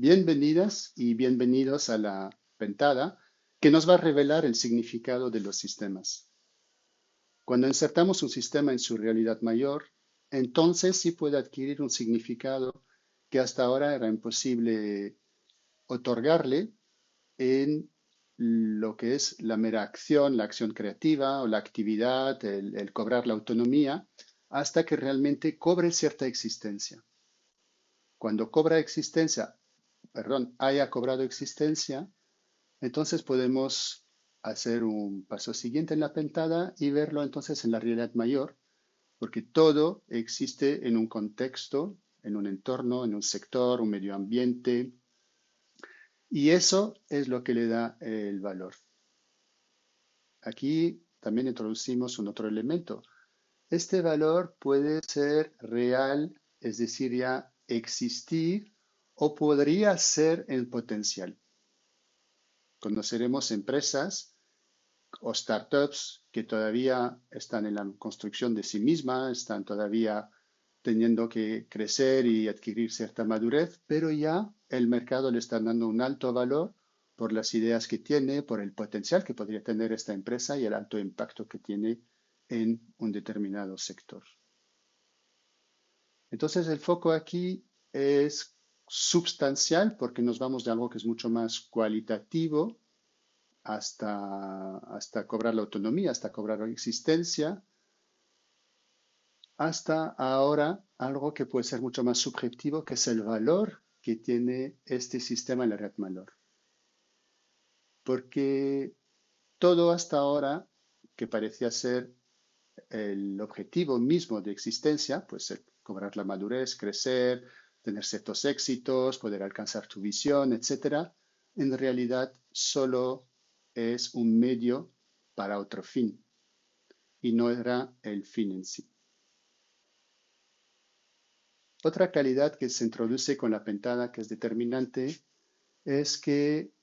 Bienvenidas y bienvenidos a la ventada que nos va a revelar el significado de los sistemas. Cuando insertamos un sistema en su realidad mayor, entonces sí puede adquirir un significado que hasta ahora era imposible otorgarle en lo que es la mera acción, la acción creativa o la actividad, el cobrar la autonomía, hasta que realmente cobre cierta existencia. Cuando cobra existencia, perdón, haya cobrado existencia, entonces podemos hacer un paso siguiente en la pentada y verlo entonces en la realidad mayor, porque todo existe en un contexto, en un entorno, en un sector, un medio ambiente, y eso es lo que le da el valor. Aquí también introducimos un otro elemento. Este valor puede ser real, es decir, ya existir, o podría ser en potencial. Conoceremos empresas o startups que todavía están en la construcción de sí mismas, están todavía teniendo que crecer y adquirir cierta madurez, pero ya el mercado le está dando un alto valor por las ideas que tiene, por el potencial que podría tener esta empresa y el alto impacto que tiene en un determinado sector. Entonces el foco aquí es substancial porque nos vamos de algo que es mucho más cualitativo hasta cobrar la autonomía, hasta cobrar la existencia, hasta ahora algo que puede ser mucho más subjetivo, que es el valor que tiene este sistema en la red mayor. Porque todo hasta ahora, que parecía ser el objetivo mismo de existencia, pues cobrar la madurez, crecer, tener ciertos éxitos, poder alcanzar tu visión, etcétera, en realidad solo es un medio para otro fin y no era el fin en sí. Otra calidad que se introduce con la pentada que es determinante es que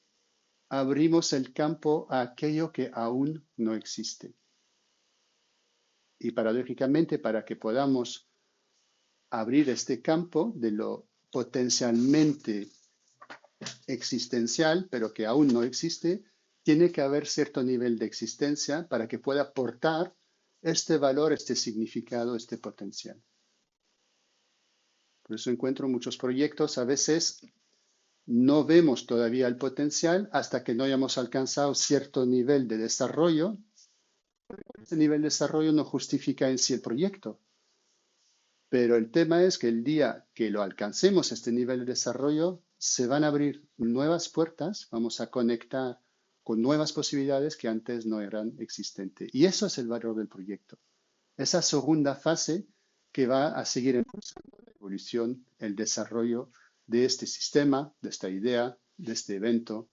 abrimos el campo a aquello que aún no existe. Y paradójicamente, para que podamos abrir este campo de lo potencialmente existencial, pero que aún no existe, tiene que haber cierto nivel de existencia para que pueda aportar este valor, este significado, este potencial. Por eso encuentro muchos proyectos, a veces no vemos todavía el potencial hasta que no hayamos alcanzado cierto nivel de desarrollo. Este nivel de desarrollo no justifica en sí el proyecto, pero el tema es que el día que lo alcancemos, este nivel de desarrollo, se van a abrir nuevas puertas, vamos a conectar con nuevas posibilidades que antes no eran existentes. Y eso es el valor del proyecto. Esa segunda fase que va a seguir impulsando la evolución, el desarrollo de este sistema, de esta idea, de este evento.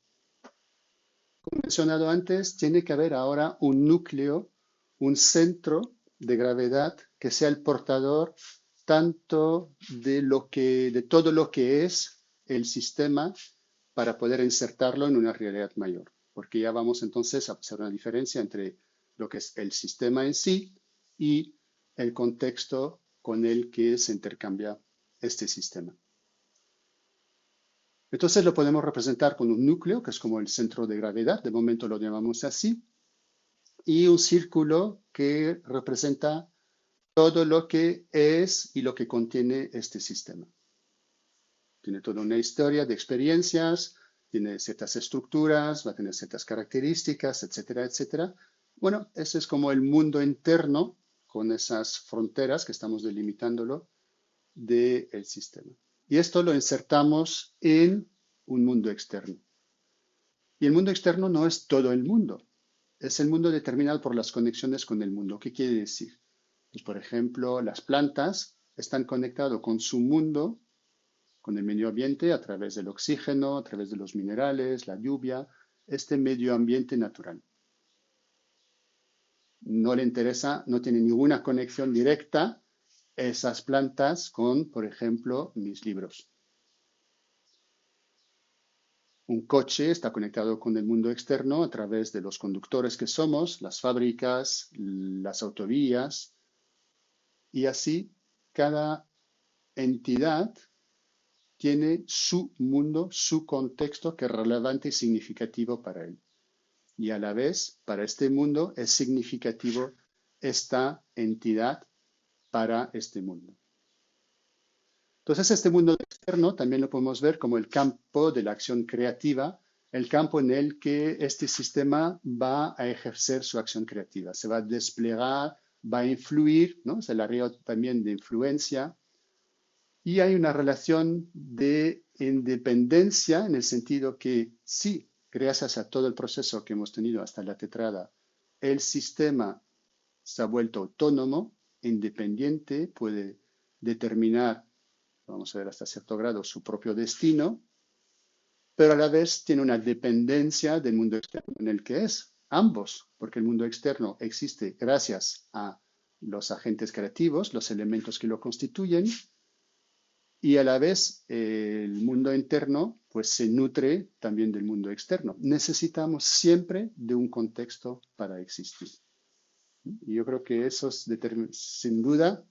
Como mencionado antes, tiene que haber ahora un núcleo, un centro de gravedad que sea el portador tanto de todo lo que es el sistema para poder insertarlo en una realidad mayor. Porque ya vamos entonces a hacer una diferencia entre lo que es el sistema en sí y el contexto con el que se intercambia este sistema. Entonces lo podemos representar con un núcleo, que es como el centro de gravedad, de momento lo llamamos así, y un círculo que representa todo lo que es y lo que contiene este sistema. Tiene toda una historia de experiencias, tiene ciertas estructuras, va a tener ciertas características, etcétera, etcétera. Bueno, ese es como el mundo interno con esas fronteras que estamos delimitándolo del sistema. Y esto lo insertamos en un mundo externo. Y el mundo externo no es todo el mundo, es el mundo determinado por las conexiones con el mundo. ¿Qué quiere decir? Pues, por ejemplo, las plantas están conectadas con su mundo, con el medio ambiente, a través del oxígeno, a través de los minerales, la lluvia, este medio ambiente natural. No le interesa, no tiene ninguna conexión directa esas plantas con, por ejemplo, mis libros. Un coche está conectado con el mundo externo a través de los conductores que somos, las fábricas, las autovías, y así cada entidad tiene su mundo, su contexto que es relevante y significativo para él. Y a la vez, para este mundo es significativo esta entidad para este mundo. Entonces, este mundo externo también lo podemos ver como el campo de la acción creativa, el campo en el que este sistema va a ejercer su acción creativa, se va a desplegar, va a influir, ¿no? Es el área también de influencia. Y hay una relación de independencia en el sentido que sí, gracias a todo el proceso que hemos tenido hasta la tetrada, el sistema se ha vuelto autónomo, independiente, puede determinar, vamos a ver hasta cierto grado, su propio destino, pero a la vez tiene una dependencia del mundo externo en el que es, ambos, porque el mundo externo existe gracias a los agentes creativos, los elementos que lo constituyen, y a la vez el mundo interno pues se nutre también del mundo externo. Necesitamos siempre de un contexto para existir. Y yo creo que eso es sin duda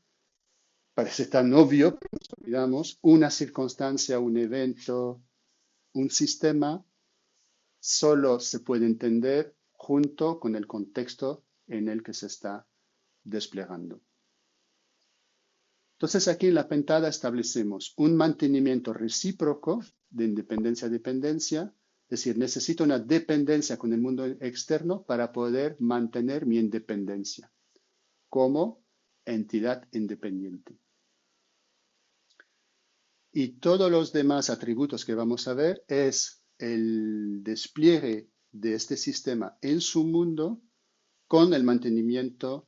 parece tan obvio, pero nos olvidamos, una circunstancia, un evento, un sistema solo se puede entender junto con el contexto en el que se está desplegando. Entonces aquí en la pentada establecemos un mantenimiento recíproco de independencia-dependencia, es decir, necesito una dependencia con el mundo externo para poder mantener mi independencia como entidad independiente. Y todos los demás atributos que vamos a ver es el despliegue de este sistema en su mundo con el mantenimiento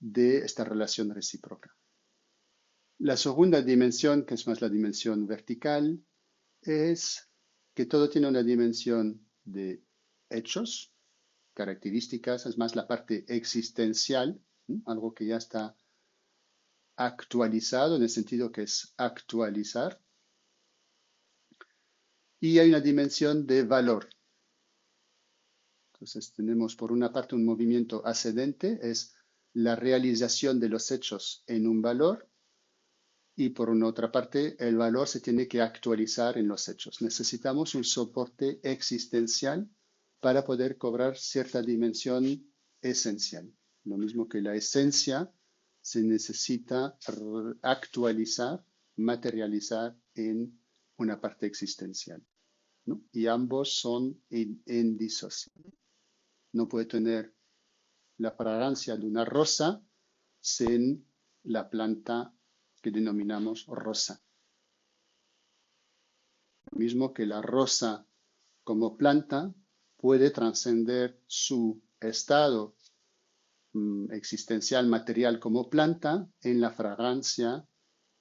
de esta relación recíproca. La segunda dimensión, que es más la dimensión vertical, es que todo tiene una dimensión de hechos, características, es más la parte existencial, algo que ya está actualizado en el sentido que es actualizar. Y hay una dimensión de valor. Entonces tenemos por una parte un movimiento ascendente, es la realización de los hechos en un valor, y por una otra parte el valor se tiene que actualizar en los hechos. Necesitamos un soporte existencial para poder cobrar cierta dimensión esencial. Lo mismo que la esencia se necesita actualizar, materializar en una parte existencial, ¿no? Y ambos son indisociables. No puede tener la fragancia de una rosa sin la planta que denominamos rosa. Lo mismo que la rosa como planta puede trascender su estado existencial material como planta en la fragancia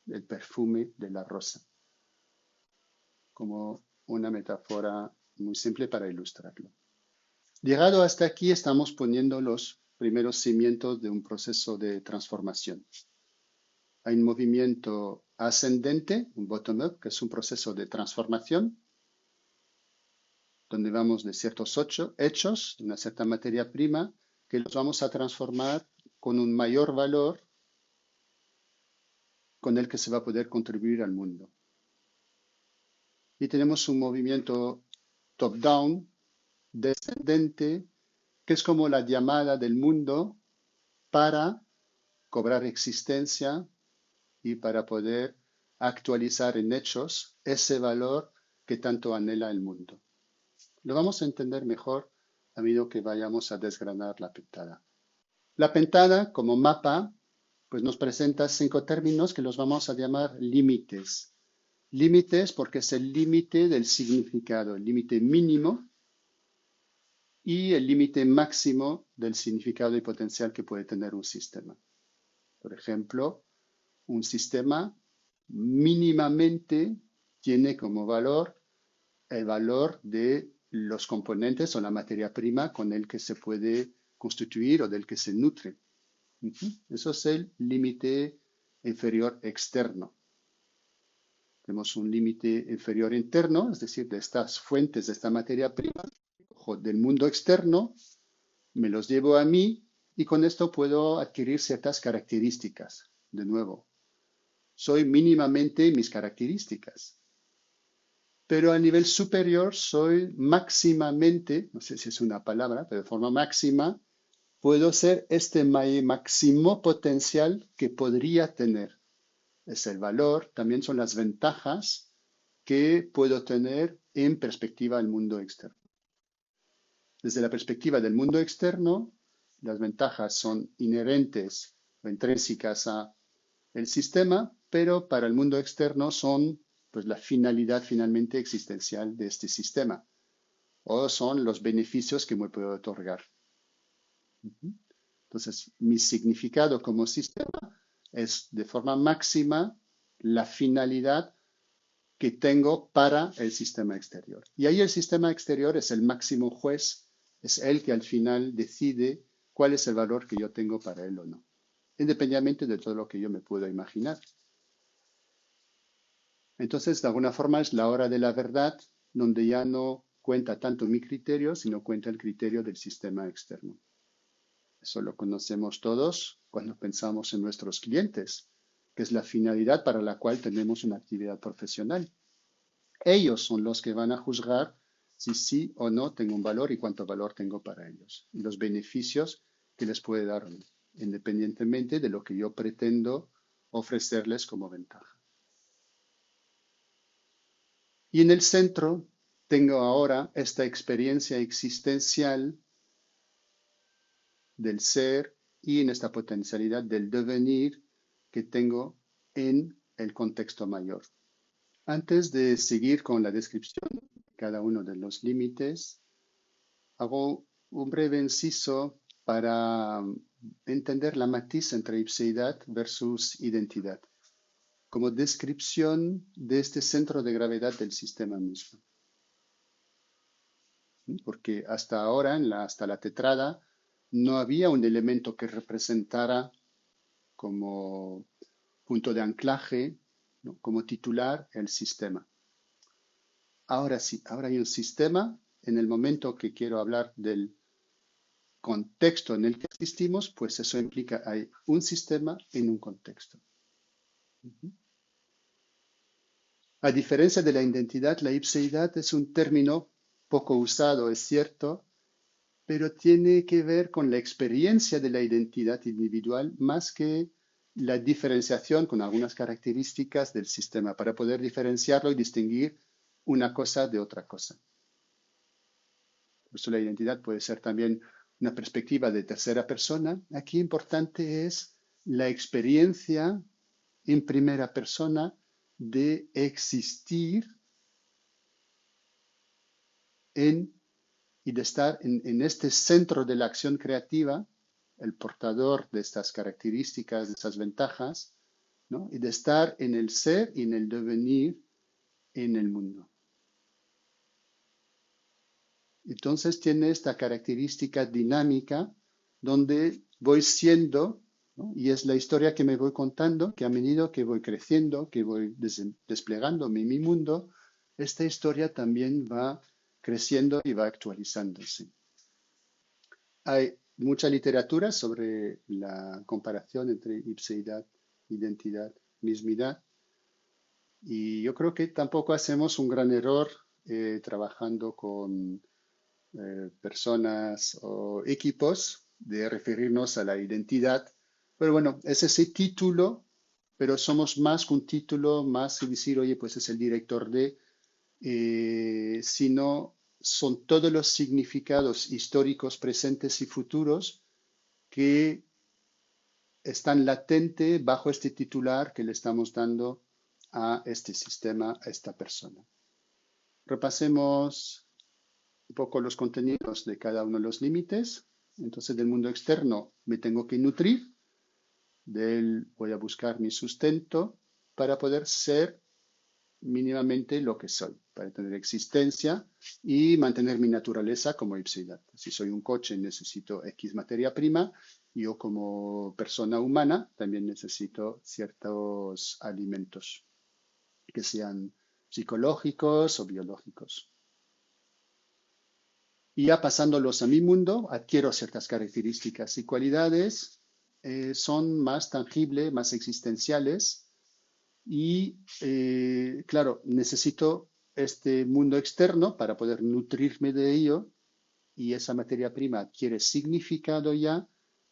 del perfume de la rosa, como una metáfora muy simple para ilustrarlo. Llegado hasta aquí, estamos poniendo los primeros cimientos de un proceso de transformación. Hay un movimiento ascendente, un bottom-up, que es un proceso de transformación, donde vamos de ciertos hechos, de una cierta materia prima, que los vamos a transformar con un mayor valor con el que se va a poder contribuir al mundo. Y tenemos un movimiento top-down, descendente, que es como la llamada del mundo para cobrar existencia y para poder actualizar en hechos ese valor que tanto anhela el mundo. Lo vamos a entender mejor a medida que vayamos a desgranar la pentada. La pentada, como mapa, pues nos presenta 5 términos que los vamos a llamar límites. Límites porque es el límite del significado, el límite mínimo y el límite máximo del significado y potencial que puede tener un sistema. Por ejemplo, un sistema mínimamente tiene como valor el valor de los componentes o la materia prima con el que se puede constituir o del que se nutre. Eso es el límite inferior externo. Tenemos un límite inferior interno, es decir, de estas fuentes de esta materia prima, del mundo externo, me los llevo a mí y con esto puedo adquirir ciertas características. De nuevo, soy mínimamente mis características. pero a nivel superior soy máximamente, no sé si es una palabra, pero de forma máxima, puedo ser este máximo potencial que podría tener. Es el valor, también son las ventajas que puedo tener en perspectiva al mundo externo. Desde la perspectiva del mundo externo, las ventajas son inherentes o intrínsecas a el sistema, pero para el mundo externo son pues la finalidad finalmente existencial de este sistema o son los beneficios que me puedo otorgar. Entonces, mi significado como sistema es de forma máxima la finalidad que tengo para el sistema exterior. Y ahí el sistema exterior es el máximo juez, es el que al final decide cuál es el valor que yo tengo para él o no, independientemente de todo lo que yo me puedo imaginar. Entonces, de alguna forma es la hora de la verdad, donde ya no cuenta tanto mi criterio, sino cuenta el criterio del sistema externo. Eso lo conocemos todos cuando pensamos en nuestros clientes, que es la finalidad para la cual tenemos una actividad profesional. Ellos son los que van a juzgar si sí o no tengo un valor y cuánto valor tengo para ellos, y los beneficios que les puede dar, independientemente de lo que yo pretendo ofrecerles como ventaja. Y en el centro tengo ahora esta experiencia existencial del ser y en esta potencialidad del devenir que tengo en el contexto mayor. Antes de seguir con la descripción de cada uno de los límites, hago un breve inciso para entender la matiz entre ipseidad versus identidad, como descripción de este centro de gravedad del sistema mismo. Porque hasta ahora, hasta la tetrada, no había un elemento que representara como punto de anclaje, ¿no?, como titular el sistema. Ahora sí, ahora hay un sistema. En el momento que quiero hablar del contexto en el que existimos, pues eso implica hay un sistema en un contexto. A diferencia de la identidad, la ipseidad es un término poco usado, es cierto, pero tiene que ver con la experiencia de la identidad individual más que la diferenciación con algunas características del sistema para poder diferenciarlo y distinguir una cosa de otra cosa. Por eso la identidad puede ser también una perspectiva de tercera persona. Aquí importante es la experiencia en primera persona de existir y de estar en este centro de la acción creativa, el portador de estas características, de estas ventajas, ¿no?, y de estar en el ser y en el devenir en el mundo. Entonces tiene esta característica dinámica donde voy siendo, ¿no?, y es la historia que me voy contando, que a medida que voy creciendo, que voy desplegándome en mi mundo, esta historia también va creciendo y va actualizándose. Hay mucha literatura sobre la comparación entre ipseidad, identidad, mismidad, y yo creo que tampoco hacemos un gran error trabajando con personas o equipos de referirnos a la identidad. Pero bueno, es ese título, pero somos más que un título, más que decir, oye, pues es el director de, sino son todos los significados históricos, presentes y futuros que están latentes bajo este titular que le estamos dando a este sistema, a esta persona. Repasemos un poco los contenidos de cada uno de los límites. Entonces, del mundo externo me tengo que nutrir, de él voy a buscar mi sustento para poder ser mínimamente lo que soy, para tener existencia y mantener mi naturaleza como ipseidad. Si soy un coche, necesito X materia prima. Yo como persona humana también necesito ciertos alimentos que sean psicológicos o biológicos. Y ya pasándolos a mi mundo, adquiero ciertas características y cualidades, son más tangibles, más existenciales y, claro, necesito este mundo externo para poder nutrirme de ello y esa materia prima adquiere significado ya.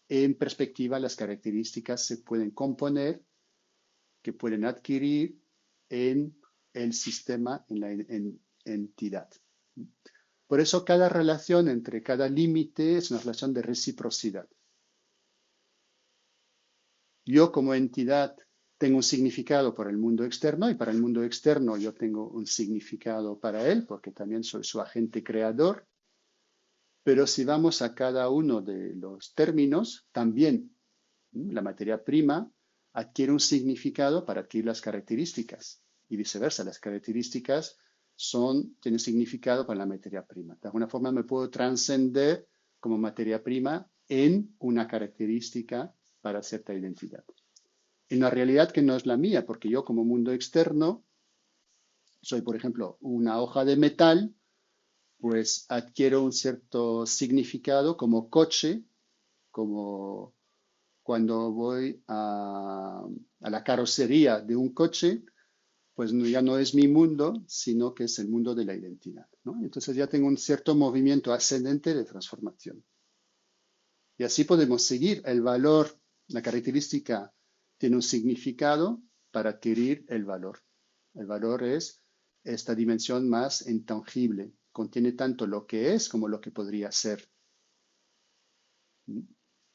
En perspectiva, las características se pueden componer, que pueden adquirir en el sistema, en la entidad. Por eso cada relación entre cada límite es una relación de reciprocidad. Yo como entidad tengo un significado por el mundo externo y para el mundo externo yo tengo un significado para él porque también soy su agente creador. Pero si vamos a cada uno de los términos, también la materia prima adquiere un significado para adquirir las características y viceversa. Las características tienen significado para la materia prima. De alguna forma me puedo trascender como materia prima en una característica para cierta identidad. En una realidad que no es la mía, porque yo como mundo externo soy, por ejemplo, una hoja de metal, pues adquiero un cierto significado como coche, como cuando voy a la carrocería de un coche, pues ya no es mi mundo, sino que es el mundo de la identidad, ¿no? Entonces ya tengo un cierto movimiento ascendente de transformación. Y así podemos seguir. El valor, la característica tiene un significado para adquirir el valor. El valor es esta dimensión más intangible. Contiene tanto lo que es como lo que podría ser.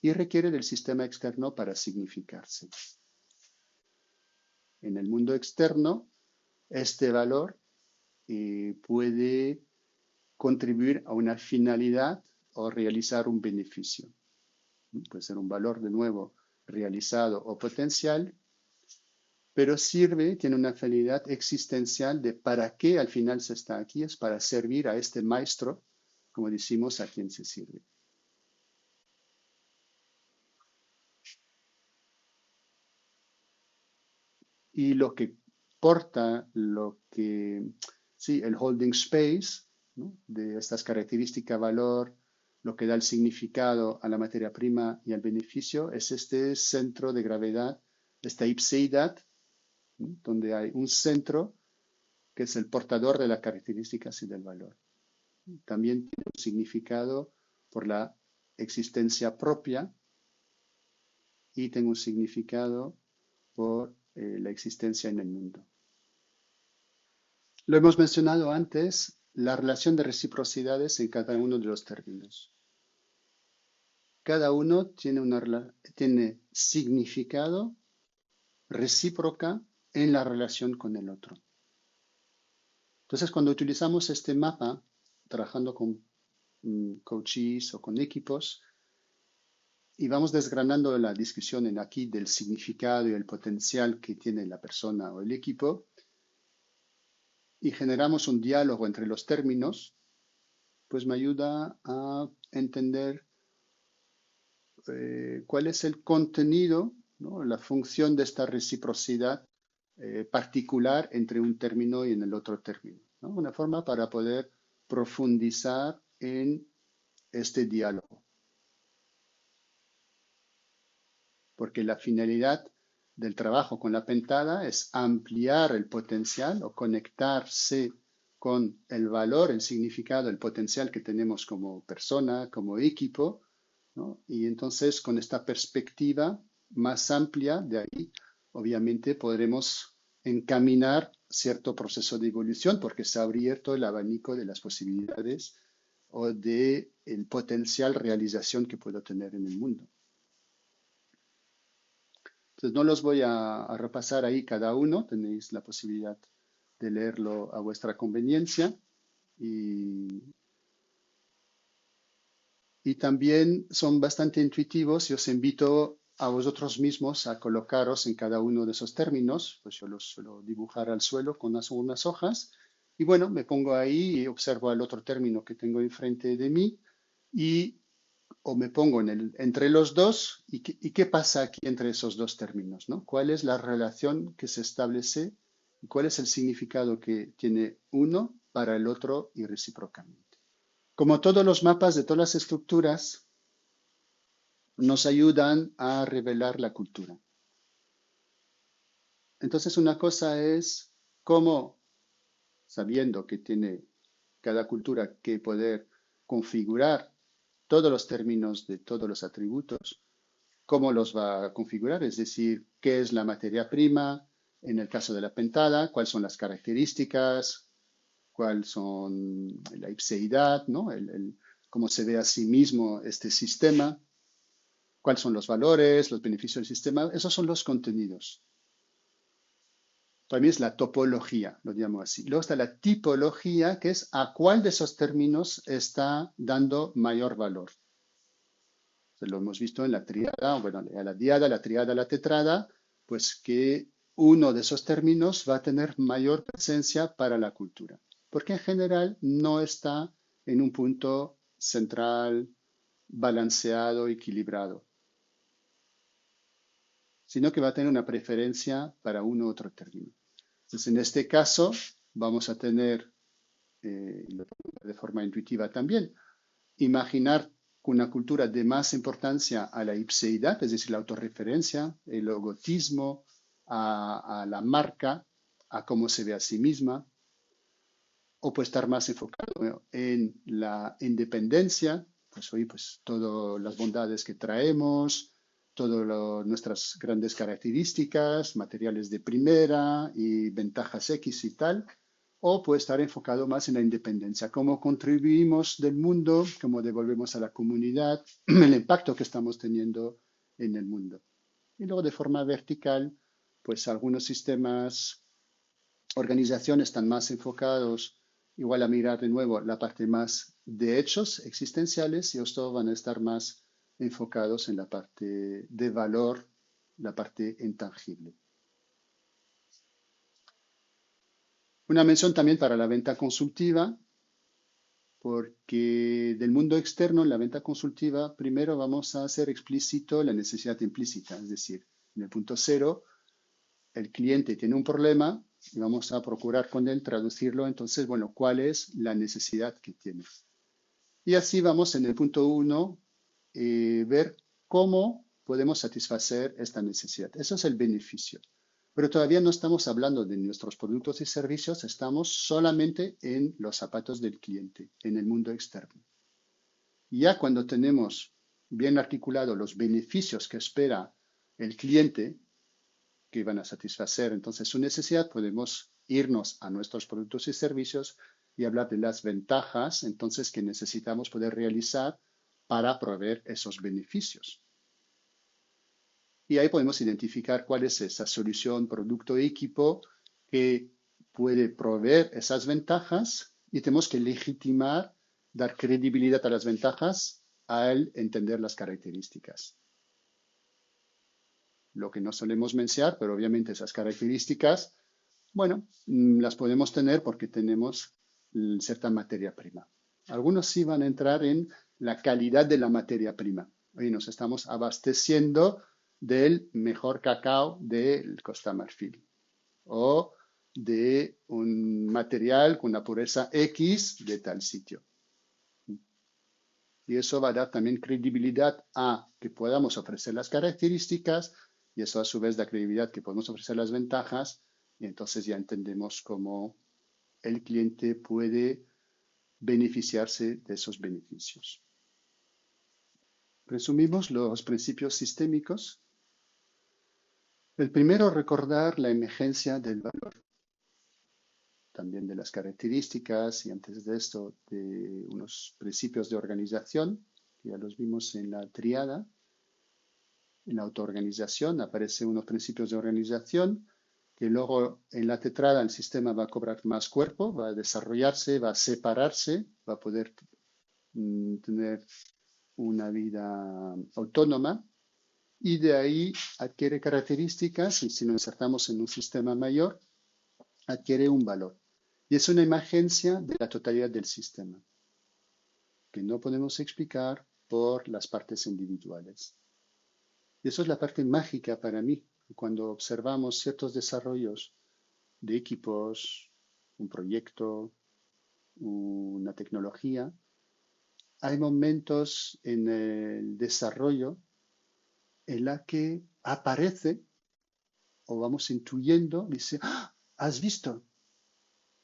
Y requiere del sistema externo para significarse. En el mundo externo, este valor puede contribuir a una finalidad o realizar un beneficio. Puede ser un valor de nuevo realizado o potencial, pero tiene una finalidad existencial de para qué al final se está aquí, es para servir a este maestro, como decimos, a quien se sirve. Y lo que porta, el holding space, ¿no? De estas características, valor, lo que da el significado a la materia prima y al beneficio, es este centro de gravedad, esta ipseidad, ¿no? Donde hay un centro que es el portador de las características y del valor. También tiene un significado por la existencia propia y tiene un significado por la existencia en el mundo. Lo hemos mencionado antes, la relación de reciprocidades en cada uno de los términos. Cada uno tiene significado recíproca en la relación con el otro. Entonces, cuando utilizamos este mapa, trabajando con coaches o con equipos, y vamos desgranando la discusión en aquí del significado y el potencial que tiene la persona o el equipo, y generamos un diálogo entre los términos, pues me ayuda a entender cuál es el contenido, ¿no? La función de esta reciprocidad particular entre un término y en el otro término, ¿no? Una forma para poder profundizar en este diálogo. Porque la finalidad del trabajo con la pentada es ampliar el potencial o conectarse con el valor, el significado, el potencial que tenemos como persona, como equipo, ¿no? Y entonces con esta perspectiva más amplia, de ahí obviamente podremos encaminar cierto proceso de evolución porque se ha abierto el abanico de las posibilidades o de el potencial realización que puedo tener en el mundo. Entonces no los voy a repasar ahí cada uno, tenéis la posibilidad de leerlo a vuestra conveniencia y también son bastante intuitivos y os invito a vosotros mismos a colocaros en cada uno de esos términos, pues yo los suelo dibujar al suelo con unas hojas y bueno, me pongo ahí y observo el otro término que tengo enfrente de mí y o me pongo entre los dos y qué pasa aquí entre esos dos términos, ¿no? ¿Cuál es la relación que se establece y cuál es el significado que tiene uno para el otro y recíprocamente? Como todos los mapas de todas las estructuras, nos ayudan a revelar la cultura. Entonces, una cosa es cómo sabiendo que tiene cada cultura que poder configurar todos los términos de todos los atributos, cómo los va a configurar, es decir, qué es la materia prima, en el caso de la pentada, cuáles son las características, cuáles son la ipseidad, ¿no? Cómo se ve a sí mismo este sistema, cuáles son los valores, los beneficios del sistema, esos son los contenidos. Para mí es la topología, lo llamo así. Luego está la tipología, que es a cuál de esos términos está dando mayor valor. Lo hemos visto en la tríada, bueno, la diada, la triada, la tetrada, pues que uno de esos términos va a tener mayor presencia para la cultura, porque en general no está en un punto central, balanceado, equilibrado, sino que va a tener una preferencia para uno u otro término. Entonces, en este caso, vamos a tener, de forma intuitiva también, imaginar una cultura de más importancia a la ipseidad, es decir, la autorreferencia, el logotismo, a la marca, a cómo se ve a sí misma, o puede estar más enfocado en la independencia, pues hoy pues todas las bondades que traemos, todas nuestras grandes características, materiales de primera y ventajas X y tal, o puede estar enfocado más en la independencia, cómo contribuimos del mundo, cómo devolvemos a la comunidad, el impacto que estamos teniendo en el mundo. Y luego de forma vertical, pues algunos sistemas, organizaciones están más enfocados igual a mirar de nuevo la parte más de hechos existenciales y otros van a estar más enfocados en la parte de valor, la parte intangible. Una mención también para la venta consultiva, porque del mundo externo, en la venta consultiva, primero vamos a hacer explícito la necesidad implícita, es decir, en el punto cero, el cliente tiene un problema y vamos a procurar con él traducirlo, entonces, bueno, ¿cuál es la necesidad que tiene? Y así vamos en el punto uno, ver cómo podemos satisfacer esta necesidad. Eso es el beneficio. Pero todavía no estamos hablando de nuestros productos y servicios, estamos solamente en los zapatos del cliente, en el mundo externo. Y ya cuando tenemos bien articulados los beneficios que espera el cliente, que van a satisfacer entonces su necesidad, podemos irnos a nuestros productos y servicios y hablar de las ventajas entonces que necesitamos poder realizar para proveer esos beneficios. Y ahí podemos identificar cuál es esa solución, producto, equipo que puede proveer esas ventajas y tenemos que legitimar, dar credibilidad a las ventajas al entender las características. Lo que no solemos mencionar, pero obviamente esas características, bueno, las podemos tener porque tenemos cierta materia prima. Algunos sí van a entrar en la calidad de la materia prima. Hoy nos estamos abasteciendo del mejor cacao del Costa Marfil o de un material con una pureza X de tal sitio. Y eso va a dar también credibilidad a que podamos ofrecer las características y eso a su vez da credibilidad que podemos ofrecer las ventajas y entonces ya entendemos cómo el cliente puede beneficiarse de esos beneficios. Resumimos los principios sistémicos. El primero, recordar la emergencia del valor, también de las características y antes de esto de unos principios de organización, que ya los vimos en la triada. En la autoorganización aparecen unos principios de organización que luego en la tetrada el sistema va a cobrar más cuerpo, va a desarrollarse, va a separarse, va a poder tener una vida autónoma y de ahí adquiere características y si lo insertamos en un sistema mayor, adquiere un valor. Y es una emergencia de la totalidad del sistema que no podemos explicar por las partes individuales. Y eso es la parte mágica para mí, cuando observamos ciertos desarrollos de equipos, un proyecto, una tecnología, hay momentos en el desarrollo en la que aparece o vamos intuyendo, dice, ¡ah! ¿Has visto?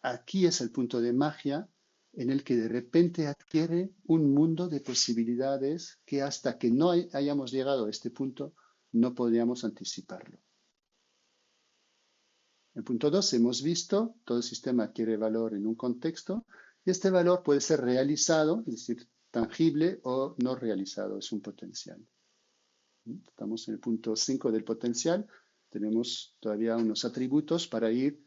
aquí es el punto de magia en el que de repente adquiere un mundo de posibilidades que hasta que no hayamos llegado a este punto no podríamos anticiparlo. En punto 2 hemos visto, todo sistema adquiere valor en un contexto y este valor puede ser realizado, es decir, tangible o no realizado, es un potencial. Estamos en el punto 5 del potencial, tenemos todavía unos atributos para ir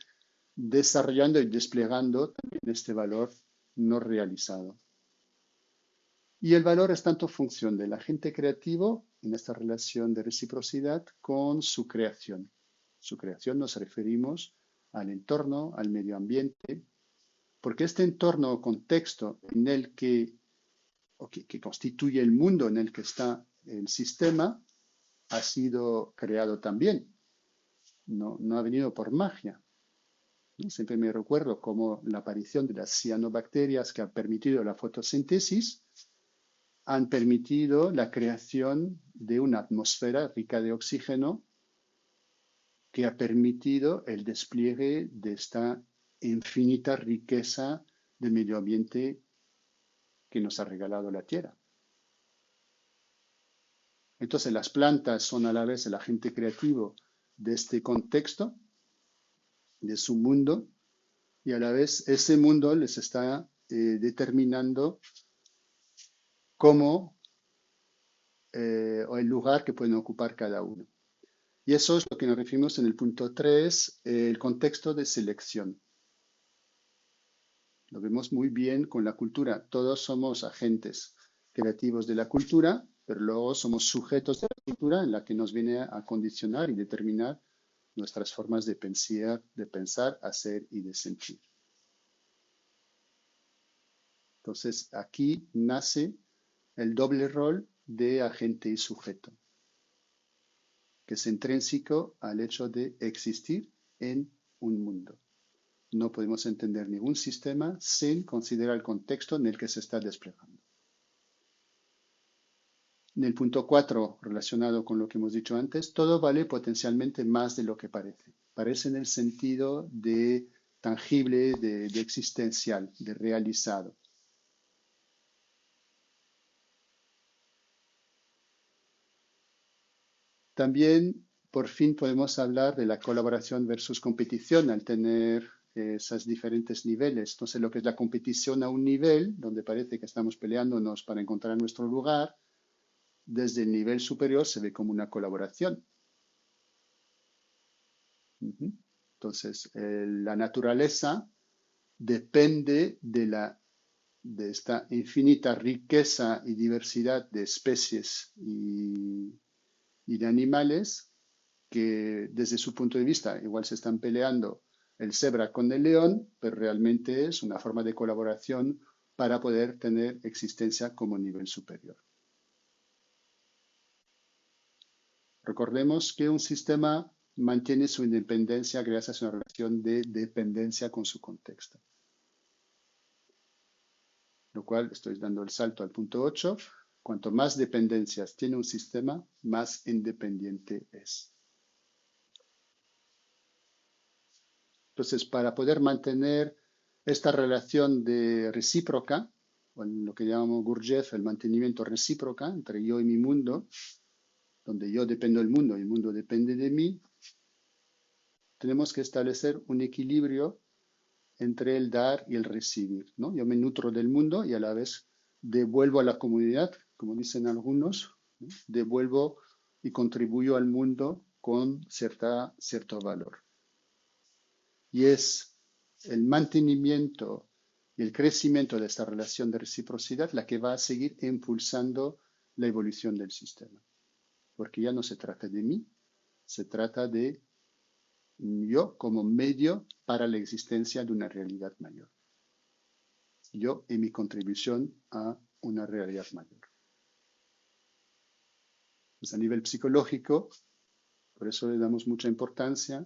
desarrollando y desplegando también este valor no realizado. Y el valor es tanto función del agente creativo en esta relación de reciprocidad con su creación. Su creación nos referimos al entorno, al medio ambiente, porque este entorno o contexto en el que constituye el mundo en el que está el sistema ha sido creado también. No ha venido por magia. Siempre me recuerdo cómo la aparición de las cianobacterias que han permitido la fotosíntesis han permitido la creación de una atmósfera rica de oxígeno que ha permitido el despliegue de esta infinita riqueza del medio ambiente que nos ha regalado la Tierra. Entonces las plantas son a la vez el agente creativo de este contexto, de su mundo, y a la vez ese mundo les está determinando cómo o el lugar que pueden ocupar cada uno. Y eso es lo que nos referimos en el punto 3, el contexto de selección. Lo vemos muy bien con la cultura. Todos somos agentes creativos de la cultura, pero luego somos sujetos de la cultura en la que nos viene a condicionar y determinar nuestras formas de pensar, hacer y de sentir. Entonces, aquí nace el doble rol de agente y sujeto, que es intrínseco al hecho de existir en un mundo. No podemos entender ningún sistema sin considerar el contexto en el que se está desplegando. En el punto 4, relacionado con lo que hemos dicho antes, todo vale potencialmente más de lo que parece. Parece en el sentido de tangible, de existencial, de realizado. También, por fin, podemos hablar de la colaboración versus competición al tener esos diferentes niveles. Entonces, lo que es la competición a un nivel, donde parece que estamos peleándonos para encontrar nuestro lugar, desde el nivel superior se ve como una colaboración. Entonces, la naturaleza depende de esta infinita riqueza y diversidad de especies y de animales que desde su punto de vista igual se están peleando el cebra con el león, pero realmente es una forma de colaboración para poder tener existencia como nivel superior. Recordemos que un sistema mantiene su independencia gracias a una relación de dependencia con su contexto. Lo cual estoy dando el salto al punto 8. Cuanto más dependencias tiene un sistema, más independiente es. Entonces, para poder mantener esta relación de recíproca, o en lo que llamamos Gurdjieff, el mantenimiento recíproca entre yo y mi mundo, donde yo dependo del mundo y el mundo depende de mí, tenemos que establecer un equilibrio entre el dar y el recibir, ¿no? Yo me nutro del mundo y a la vez devuelvo a la comunidad, como dicen algunos, ¿no? Devuelvo y contribuyo al mundo con cierto valor. Y es el mantenimiento y el crecimiento de esta relación de reciprocidad la que va a seguir impulsando la evolución del sistema. Porque ya no se trata de mí, se trata de yo como medio para la existencia de una realidad mayor. Yo y mi contribución a una realidad mayor. Pues a nivel psicológico, por eso le damos mucha importancia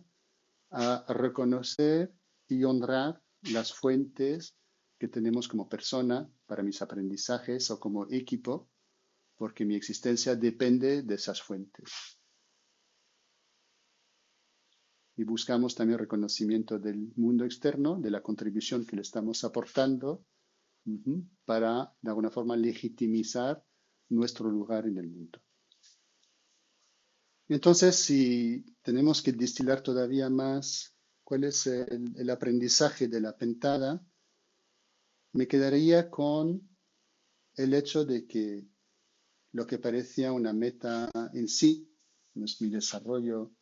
a reconocer y honrar las fuentes que tenemos como persona para mis aprendizajes o como equipo, porque mi existencia depende de esas fuentes. y buscamos también reconocimiento del mundo externo, de la contribución que le estamos aportando, para de alguna forma legitimizar nuestro lugar en el mundo. Entonces, si tenemos que destilar todavía más cuál es el aprendizaje de la pentada, me quedaría con el hecho de que lo que parecía una meta en sí, no es mi desarrollo,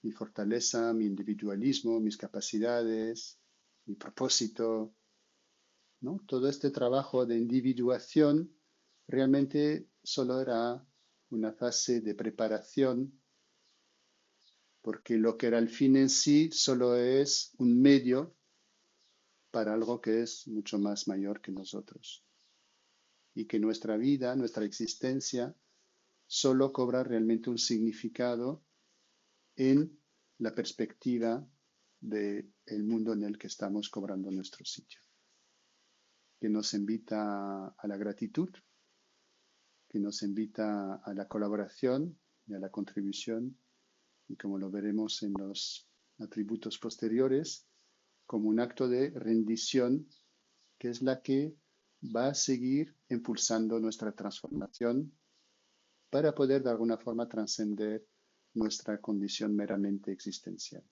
mi fortaleza, mi individualismo, mis capacidades, mi propósito, ¿no? Todo este trabajo de individuación realmente solo era una fase de preparación, porque lo que era el fin en sí solo es un medio para algo que es mucho más mayor que nosotros. Y que nuestra vida, nuestra existencia, solo cobra realmente un significado en la perspectiva del mundo en el que estamos cobrando nuestro sitio, que nos invita a la gratitud, que nos invita a la colaboración y a la contribución, y como lo veremos en los atributos posteriores, como un acto de rendición, que es la que va a seguir impulsando nuestra transformación para poder de alguna forma trascender nuestra condición meramente existencial.